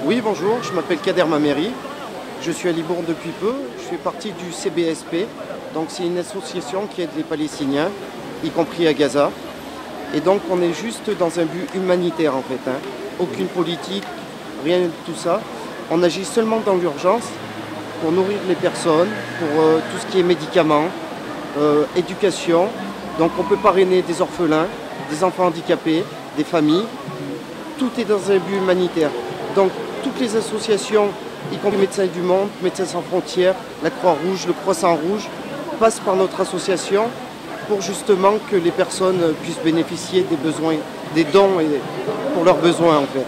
Oui, bonjour, je m'appelle Kader Mameri, je suis à Libourne depuis peu, je fais partie du CBSP, donc c'est une association qui aide les Palestiniens, y compris à Gaza. Et donc on est juste dans un but humanitaire en fait, aucune politique, rien de tout ça. On agit seulement dans l'urgence pour nourrir les personnes, pour tout ce qui est médicaments, éducation. Donc on peut parrainer des orphelins, des enfants handicapés, des familles. Tout est dans un but humanitaire. Donc toutes les associations, y compris Médecins du Monde, Médecins sans frontières, la Croix-Rouge, le Croissant-Rouge, passent par notre association pour justement que les personnes puissent bénéficier des besoins, des dons pour leurs besoins en fait.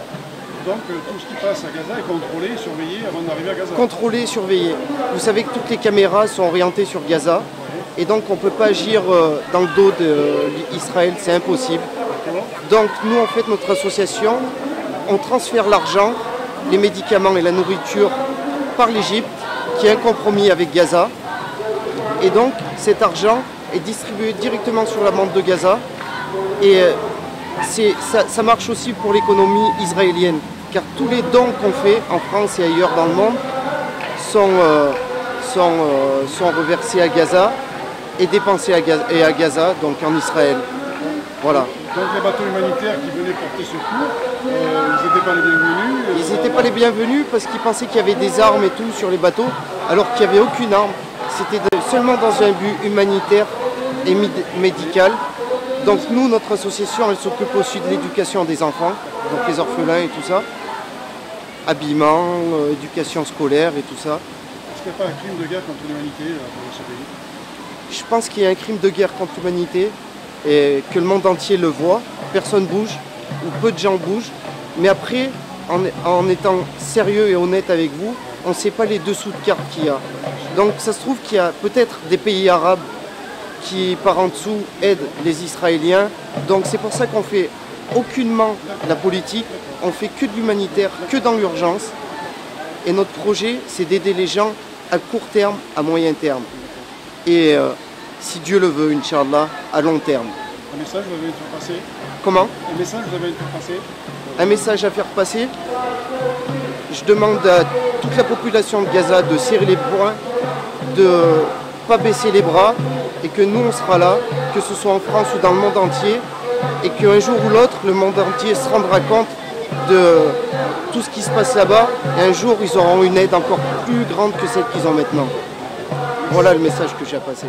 Donc tout ce qui passe à Gaza est contrôlé, surveillé avant d'arriver à Gaza. Contrôlé et surveillé. Vous savez que toutes les caméras sont orientées sur Gaza et donc on ne peut pas agir dans le dos d'Israël, c'est impossible. Donc nous en fait notre association, on transfère l'argent, les médicaments et la nourriture par l'Égypte qui est un compromis avec Gaza et donc cet argent est distribué directement sur la bande de Gaza et ça marche aussi pour l'économie israélienne car tous les dons qu'on fait en France et ailleurs dans le monde sont reversés à Gaza et dépensés à Gaza, donc en Israël. Voilà. Donc les bateaux humanitaires qui venaient porter secours, ils n'étaient pas les bienvenus. Ils n'étaient pas les bienvenus parce qu'ils pensaient qu'il y avait des armes et tout sur les bateaux, alors qu'il n'y avait aucune arme. C'était seulement dans un but humanitaire et médical. Donc nous, notre association, elle s'occupe aussi de l'éducation des enfants, donc les orphelins et tout ça, habillement, éducation scolaire et tout ça. Est-ce qu'il n'y a pas un crime de guerre contre l'humanité dans ce pays? Je pense qu'il y a un crime de guerre contre l'humanité et que le monde entier le voit. Personne bouge, ou peu de gens bougent. Mais après, en étant sérieux et honnête avec vous, on ne sait pas les dessous de cartes qu'il y a. Donc ça se trouve qu'il y a peut-être des pays arabes qui, par en dessous, aident les Israéliens. Donc c'est pour ça qu'on fait aucunement la politique, on fait que de l'humanitaire, que dans l'urgence. Et notre projet, c'est d'aider les gens à court terme, à moyen terme. Et si Dieu le veut, Inch'Allah, à long terme. Un message vous avez à faire passer? Comment? Un message vous avez à faire passer? Un message à faire passer. Je demande à toute la population de Gaza de serrer les poings, de ne pas baisser les bras et que nous on sera là, que ce soit en France ou dans le monde entier et qu'un jour ou l'autre, le monde entier se rendra compte de tout ce qui se passe là-bas et un jour ils auront une aide encore plus grande que celle qu'ils ont maintenant. Voilà le message que j'ai à passer.